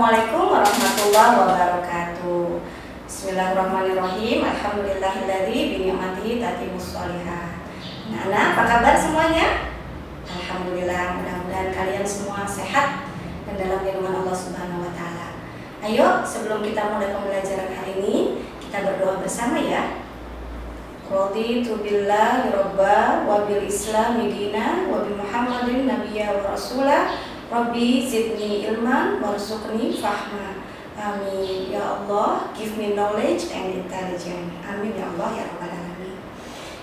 Assalamualaikum warahmatullahi wabarakatuh. Bismillahirrahmanirrahim. Alhamdulillahilladzi bi ni'matihi tatimmus shalihat. Anak-anak, apa kabar semuanya? Alhamdulillah, mudah-mudahan kalian semua sehat dan dalam lindungan Allah Subhanahu wa taala. Ayo, sebelum kita mulai pembelajaran hari ini, kita berdoa bersama ya. Raditu billahi robba wa bil islami dina wa bi Muhammadin nabiyya wa rasulah. Rabbi zidni ilman warzuqni fahma. Amin ya Allah, give me knowledge and intelligence. Amin ya Allah ya rabbal alamin.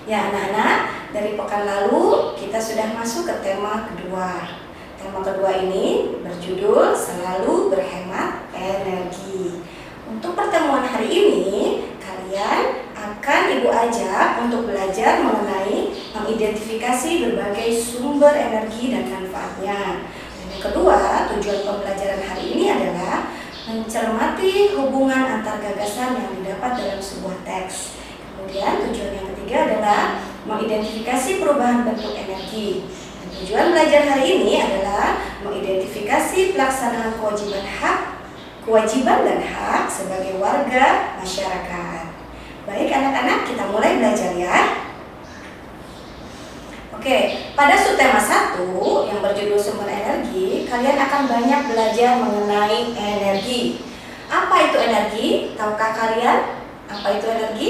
Ya anak-anak, dari pekan lalu kita sudah masuk ke tema kedua. Tema kedua ini berjudul selalu berhemat energi. Untuk pertemuan hari ini, kalian akan Ibu ajak untuk belajar mengenai mengidentifikasi berbagai sumber energi dan manfaatnya. Yang kedua, tujuan pembelajaran hari ini adalah mencermati hubungan antar gagasan yang didapat dalam sebuah teks. Kemudian tujuan yang ketiga adalah mengidentifikasi perubahan bentuk energi. Dan tujuan belajar hari ini adalah mengidentifikasi pelaksanaan kewajiban dan hak sebagai warga masyarakat. Baik anak-anak, kita mulai belajar ya. Oke, pada subtema 1 yang berjudul sumber energi, kalian akan banyak belajar mengenai energi. Apa itu energi? Tahukah kalian apa itu energi?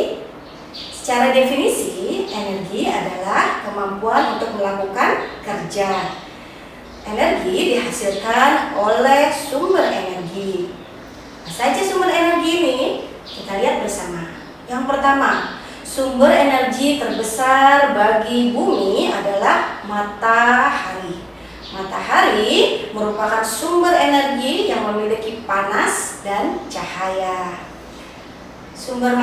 Secara definisi, energi adalah kemampuan untuk melakukan kerja. Energi dihasilkan oleh sumber energi. Apa saja sumber energi ini? Kita lihat bersama. Yang pertama, sumber energi terbesar bagi bumi adalah matahari. Matahari merupakan sumber energi yang memiliki panas dan cahaya. Sumber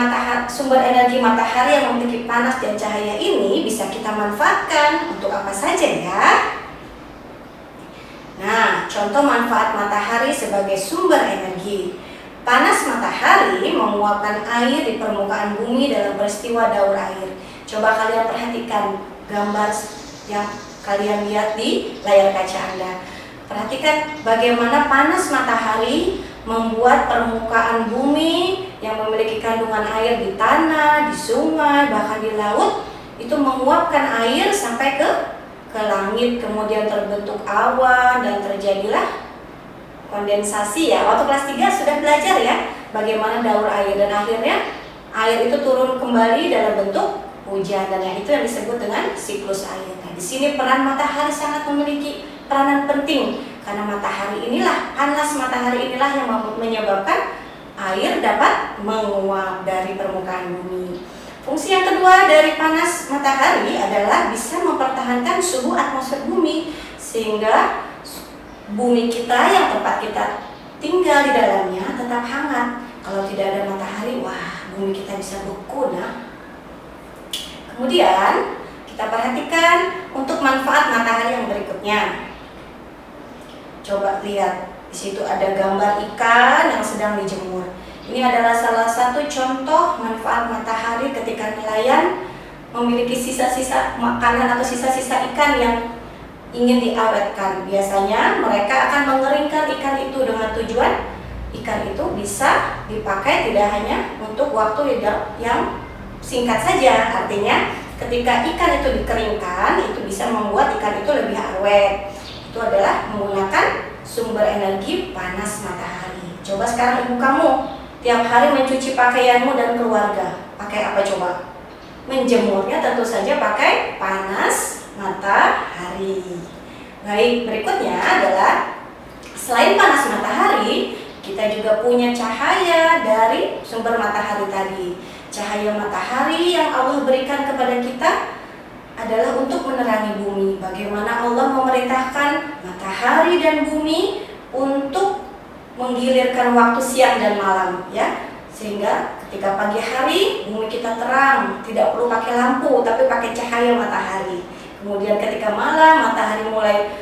energi matahari yang memiliki panas dan cahaya ini bisa kita manfaatkan untuk apa saja ya? Nah, contoh manfaat matahari sebagai sumber energi. Panas matahari menguapkan air di permukaan bumi dalam peristiwa daur air. Coba kalian perhatikan gambar yang kalian lihat di layar kaca Anda. Perhatikan bagaimana panas matahari membuat permukaan bumi yang memiliki kandungan air di tanah, di sungai, bahkan di laut itu menguapkan air sampai ke langit, kemudian terbentuk awan dan terjadilah kondensasi ya. Waktu kelas 3 sudah belajar ya bagaimana daur air dan akhirnya air itu turun kembali dalam bentuk hujan dan itu yang disebut dengan siklus air. Nah, di sini peran matahari sangat memiliki peranan penting karena matahari inilah, panas matahari inilah yang menyebabkan air dapat menguap dari permukaan bumi. Fungsi yang kedua dari panas matahari adalah bisa mempertahankan suhu atmosfer bumi sehingga bumi kita yang tempat kita tinggal di dalamnya tetap hangat. Kalau tidak ada matahari, wah, bumi kita bisa beku. Nah, kemudian kita perhatikan untuk manfaat matahari yang berikutnya. Coba lihat, di situ ada gambar ikan yang sedang dijemur. Ini adalah salah satu contoh manfaat matahari ketika nelayan memiliki sisa-sisa makanan atau sisa-sisa ikan yang ingin diawetkan. Biasanya mereka akan mengeringkan ikan itu dengan tujuan ikan itu bisa dipakai tidak hanya untuk waktu yang singkat saja. Artinya ketika ikan itu dikeringkan itu bisa membuat ikan itu lebih awet. Itu adalah menggunakan sumber energi panas matahari. Coba sekarang ibu kamu tiap hari mencuci pakaianmu dan keluarga, pakai apa coba? Menjemurnya tentu saja pakai panas matahari. Baik, berikutnya adalah selain panas matahari, kita juga punya cahaya dari sumber matahari tadi. Cahaya matahari yang Allah berikan kepada kita adalah untuk menerangi bumi. Bagaimana Allah memerintahkan matahari dan bumi untuk menggilirkan waktu siang dan malam ya. Sehingga ketika pagi hari bumi kita terang, tidak perlu pakai lampu tapi pakai cahaya matahari. Kemudian ketika malam matahari mulai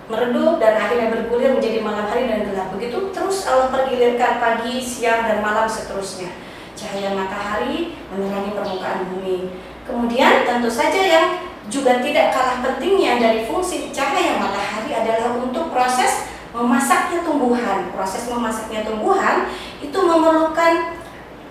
meredup dan akhirnya bergulir menjadi malam hari dan gelap. Begitu terus Allah pergilirkan pagi, siang dan malam seterusnya. Cahaya matahari menerangi permukaan bumi. Kemudian tentu saja yang juga tidak kalah pentingnya dari fungsi cahaya matahari adalah untuk proses memasaknya tumbuhan tumbuhan, proses memasaknya tumbuhan itu memerlukan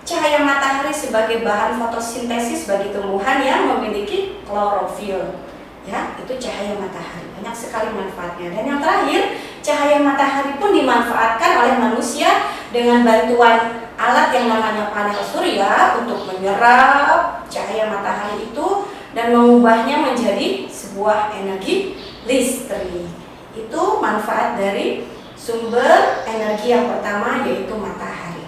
cahaya matahari sebagai bahan fotosintesis bagi tumbuhan yang memiliki klorofil. Ya, itu cahaya matahari. Banyak sekali manfaatnya. Dan yang terakhir, cahaya matahari pun dimanfaatkan oleh manusia dengan bantuan alat yang namanya panel surya untuk menyerap cahaya matahari itu dan mengubahnya menjadi sebuah energi listrik. Itu manfaat dari sumber energi yang pertama, yaitu matahari.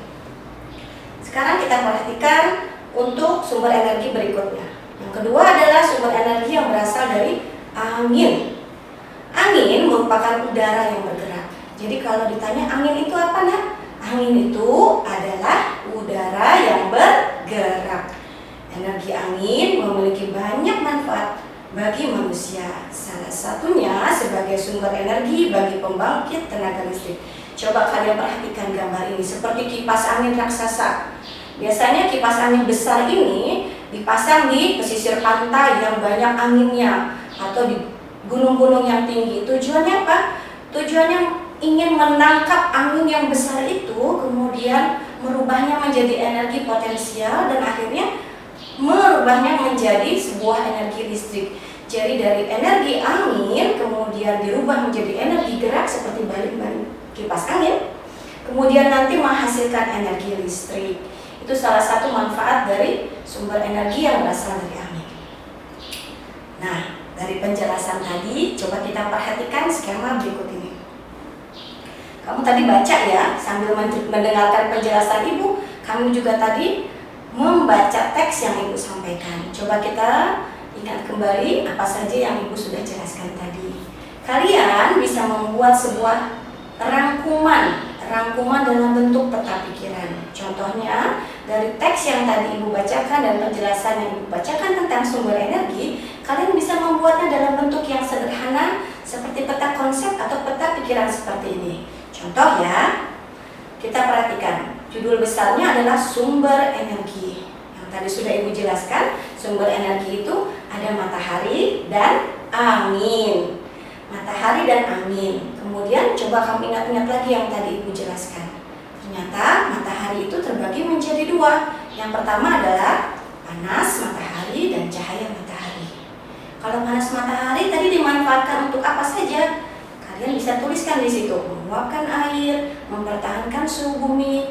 Sekarang kita perhatikan untuk sumber energi berikutnya. Yang kedua adalah sumber energi yang berasal dari angin. Angin merupakan udara yang bergerak. Jadi kalau ditanya angin itu apa, Nak? Angin itu adalah udara yang bergerak. Energi angin memiliki banyak manfaat bagi manusia. Salah satunya sebagai sumber energi bagi pembangkit tenaga listrik. Coba kalian perhatikan gambar ini, seperti kipas angin raksasa. Biasanya kipas angin besar ini dipasang di pesisir pantai yang banyak anginnya atau di gunung-gunung yang tinggi. Tujuannya apa? Tujuannya ingin menangkap angin yang besar itu, kemudian merubahnya menjadi energi potensial dan akhirnya merubahnya menjadi sebuah energi listrik. Jadi dari energi angin kemudian dirubah menjadi energi gerak seperti baling-baling kipas angin, kemudian nanti menghasilkan energi listrik. Itu salah satu manfaat dari sumber energi yang berasal dari angin. Nah, dari penjelasan tadi, coba kita perhatikan skema berikut ini. Kamu tadi baca ya, sambil mendengarkan penjelasan Ibu, kamu juga tadi membaca teks yang Ibu sampaikan. Coba kita ingat kembali apa saja yang Ibu sudah jelaskan tadi. Kalian bisa membuat sebuah rangkuman dalam bentuk peta pikiran. Contohnya, dari teks yang tadi Ibu bacakan dan penjelasan yang Ibu bacakan tentang sumber energi, kalian bisa membuatnya dalam bentuk yang sederhana seperti peta konsep atau peta pikiran seperti ini. Contoh ya, kita perhatikan. Judul besarnya adalah sumber energi. Yang tadi sudah Ibu jelaskan, sumber energi itu ada matahari dan angin. Matahari dan angin. Kemudian coba kamu ingat-ingat lagi yang tadi Ibu jelaskan. Ternyata matahari itu terbagi menjadi dua. Yang pertama adalah panas matahari dan cahaya matahari. Kalau panas matahari tadi dimanfaatkan untuk apa saja? Kalian bisa tuliskan di situ. Menguapkan air, mempertahankan suhu bumi,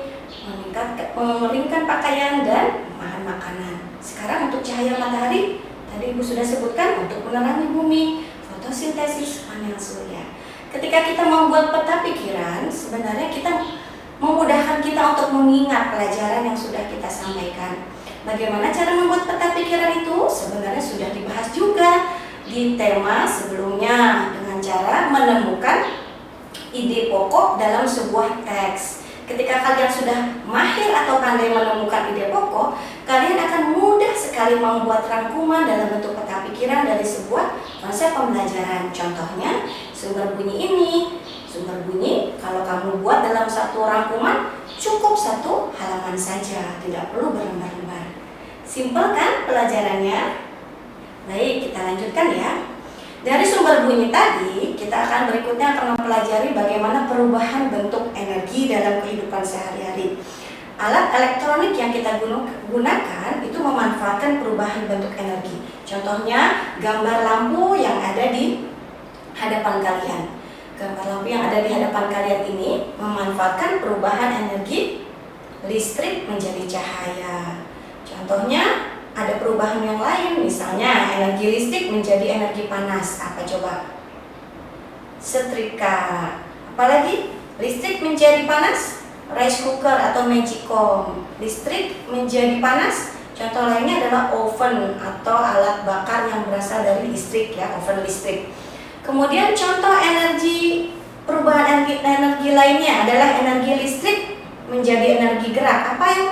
mengeringkan pakaian, dan memahan makanan. Sekarang untuk cahaya matahari, tadi Ibu sudah sebutkan untuk menerangi bumi, fotosintesis, panel surya. Ketika kita membuat peta pikiran, sebenarnya kita memudahkan kita untuk mengingat pelajaran yang sudah kita sampaikan. Bagaimana cara membuat peta pikiran itu? Sebenarnya sudah dibahas juga di tema sebelumnya dengan cara menemukan ide pokok dalam sebuah teks. Ketika kalian sudah mahir atau pandai menemukan ide pokok, kalian akan mudah sekali membuat rangkuman dalam bentuk peta pikiran dari sebuah konsep pembelajaran. Contohnya, sumber bunyi ini. Sumber bunyi, kalau kamu buat dalam satu rangkuman, cukup satu halaman saja, tidak perlu berlembar-lembar. Simpel kan pelajarannya? Baik, kita lanjutkan ya. Dari sumber bunyi tadi, kita akan berikutnya akan mempelajari bagaimana perubahan bentuk energi dalam kehidupan sehari-hari. Alat elektronik yang kita gunakan itu memanfaatkan perubahan bentuk energi. Contohnya, gambar lampu yang ada di hadapan kalian. Gambar lampu yang ada di hadapan kalian ini memanfaatkan perubahan energi listrik menjadi cahaya. Contohnya, ada perubahan yang lain, misalnya energi listrik menjadi energi panas. Apa coba? Setrika. Apalagi? Listrik menjadi panas? Rice cooker atau magicom. Listrik menjadi panas? Contoh lainnya adalah oven atau alat bakar yang berasal dari listrik ya, oven listrik. Kemudian contoh energi perubahan energi lainnya adalah energi listrik menjadi energi gerak. Apa yang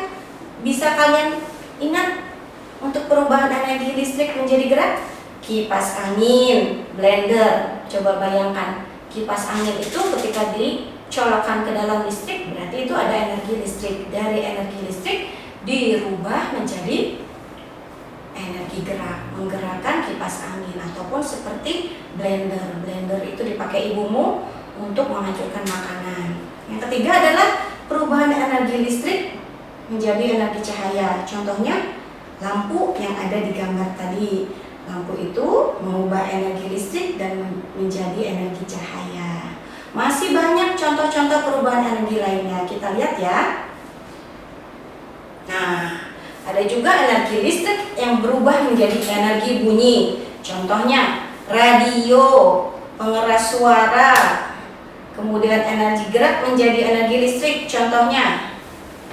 bisa kalian ingat untuk perubahan energi listrik menjadi gerak? Kipas angin, blender. Coba bayangkan, kipas angin itu ketika dicolokkan ke dalam listrik, berarti itu ada energi listrik. Dari energi listrik dirubah menjadi energi gerak, menggerakkan kipas angin. Ataupun seperti blender. Blender itu dipakai ibumu untuk menghancurkan makanan. Yang ketiga adalah perubahan energi listrik menjadi energi cahaya. Contohnya lampu yang ada di gambar tadi. Lampu itu mengubah energi listrik dan menjadi energi cahaya. Masih banyak contoh-contoh perubahan energi lainnya. Kita lihat ya. Nah, ada juga energi listrik yang berubah menjadi energi bunyi. Contohnya radio, pengeras suara. Kemudian energi gerak menjadi energi listrik. Contohnya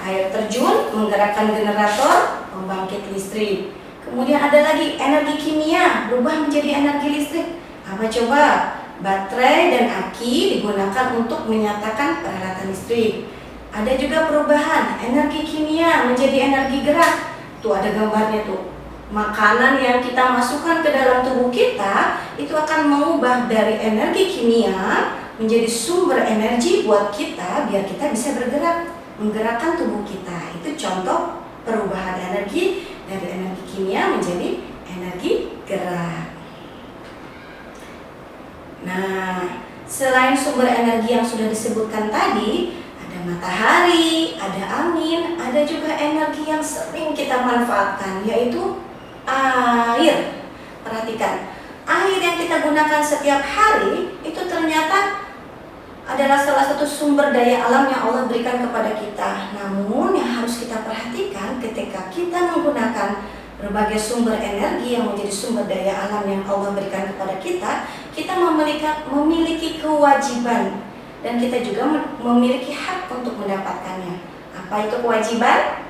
air terjun menggerakkan generator pembangkit listrik. Kemudian ada lagi energi kimia berubah menjadi energi listrik. Apa coba? Baterai dan aki digunakan untuk menyatakan peralatan listrik. Ada juga perubahan energi kimia menjadi energi gerak. Tuh ada gambarnya tuh. Makanan yang kita masukkan ke dalam tubuh kita itu akan mengubah dari energi kimia menjadi sumber energi buat kita biar kita bisa bergerak, menggerakkan tubuh kita. Itu contoh perubahan energi dari energi kimia menjadi energi gerak. Nah, selain sumber energi yang sudah disebutkan tadi, ada matahari, ada angin, ada juga energi yang sering kita manfaatkan, yaitu air. Perhatikan, air yang kita gunakan setiap hari itu ternyata adalah salah satu sumber daya alam yang Allah berikan kepada kita. Namun yang harus kita perhatikan ketika kita menggunakan berbagai sumber energi yang menjadi sumber daya alam yang Allah berikan kepada kita, kita memiliki kewajiban dan kita juga memiliki hak untuk mendapatkannya. Apa itu kewajiban?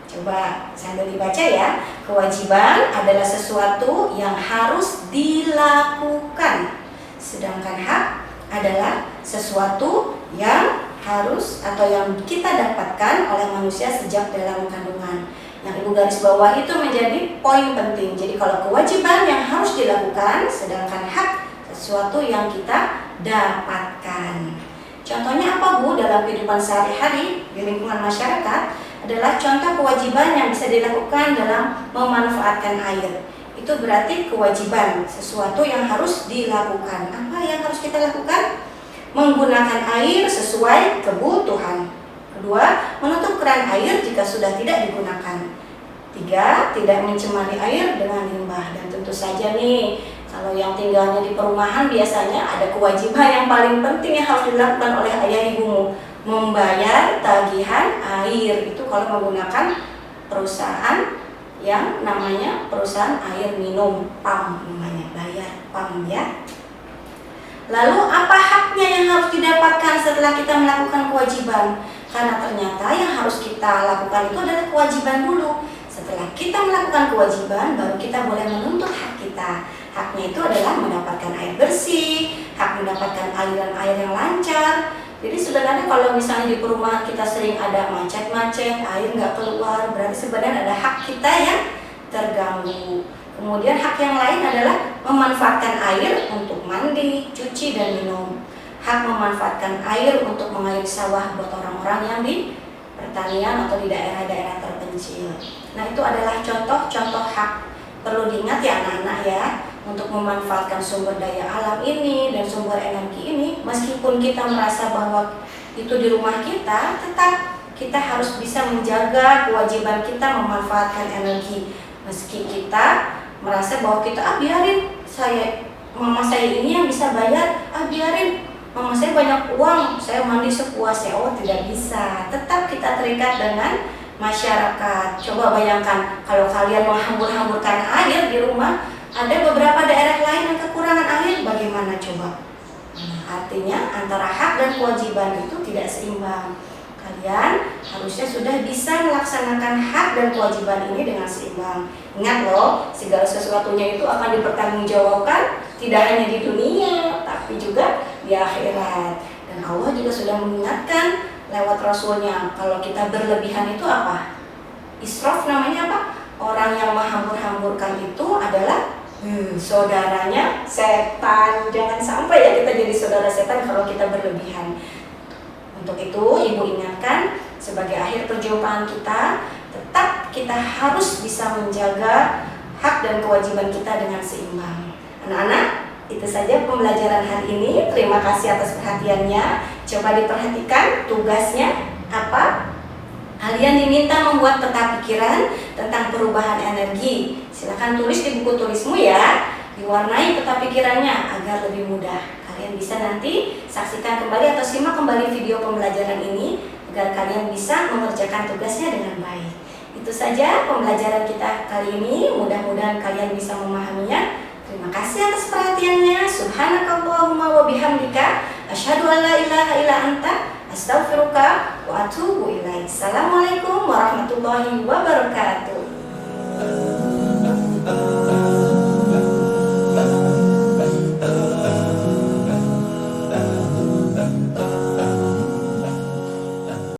Coba sambil dibaca ya. Kewajiban adalah sesuatu yang harus dilakukan, sedangkan hak adalah sesuatu yang harus atau yang kita dapatkan oleh manusia sejak dalam kandungan. Yang Ibu garis bawah itu menjadi poin penting. Jadi kalau kewajiban yang harus dilakukan, sedangkan hak sesuatu yang kita dapatkan. Contohnya apa Bu dalam kehidupan sehari-hari di lingkungan masyarakat adalah contoh kewajiban yang bisa dilakukan dalam memanfaatkan air. Itu berarti kewajiban, sesuatu yang harus dilakukan. Apa yang harus kita lakukan? Menggunakan air sesuai kebutuhan. Kedua, menutup keran air jika sudah tidak digunakan. Tiga, tidak mencemari air dengan limbah. Dan tentu saja nih, kalau yang tinggalnya di perumahan biasanya ada kewajiban yang paling penting yang harus dilakukan oleh ayah ibumu, membayar tagihan air. Itu kalau menggunakan perusahaan yang namanya perusahaan air minum, PAM namanya, bayar PAM ya. Lalu apa haknya yang harus didapatkan setelah kita melakukan kewajiban? Karena ternyata yang harus kita lakukan itu adalah kewajiban dulu. Setelah kita melakukan kewajiban, baru kita boleh menuntut hak kita. Haknya itu adalah mendapatkan air bersih, hak mendapatkan aliran air yang lancar. Jadi sebenarnya kalau misalnya di perumahan kita sering ada macet-macet, air nggak keluar, berarti sebenarnya ada hak kita yang terganggu. Kemudian hak yang lain adalah memanfaatkan air untuk mandi, cuci, dan minum. Hak memanfaatkan air untuk mengairi sawah buat orang-orang yang di pertanian atau di daerah-daerah terpencil. Nah, itu adalah contoh-contoh hak. Perlu diingat ya anak-anak ya, untuk memanfaatkan sumber daya alam ini dan sumber energi ini, meskipun kita merasa bahwa itu di rumah kita, tetap kita harus bisa menjaga kewajiban kita memanfaatkan energi. Meski kita merasa bahwa kita biarin mama saya ini yang bisa bayar, biarin mama saya banyak uang, saya mandi sepuasnya. Oh, tidak bisa. Tetap kita terikat dengan masyarakat. Coba bayangkan kalau kalian menghambur-hamburkan air di rumah, ada beberapa daerah lain yang kekurangan air, bagaimana coba? Artinya antara hak dan kewajiban itu tidak seimbang. Kalian harusnya sudah bisa melaksanakan hak dan kewajiban ini dengan seimbang. Ingat loh, segala sesuatunya itu akan dipertanggungjawabkan tidak hanya di dunia, tapi juga di akhirat. Dan Allah juga sudah mengingatkan lewat Rasulnya, kalau kita berlebihan itu apa? Israf namanya apa? Orang yang menghambur-hamburkan itu adalah saudaranya setan. Jangan sampai ya kita jadi saudara setan kalau kita berlebihan. Untuk itu Ibu ingatkan, sebagai akhir perjumpaan kita, tetap kita harus bisa menjaga hak dan kewajiban kita dengan seimbang. Anak-anak, Itu saja pembelajaran hari ini. Terima kasih atas perhatiannya. Coba diperhatikan tugasnya apa? Kalian diminta membuat peta pikiran tentang perubahan energi. Silakan tulis di buku tulismu ya. Diwarnai peta pikirannya agar lebih mudah. Kalian bisa nanti saksikan kembali atau simak kembali video pembelajaran ini agar kalian bisa mengerjakan tugasnya dengan baik. Itu saja pembelajaran kita kali ini. Mudah-mudahan kalian bisa memahaminya. Terima kasih atas perhatiannya. Subhanakallahumma wa bihamdika asyhadu an la ilaha illa anta astaghfiruka wa atubu ilaik. Assalamualaikum warahmatullahi wabarakatuh.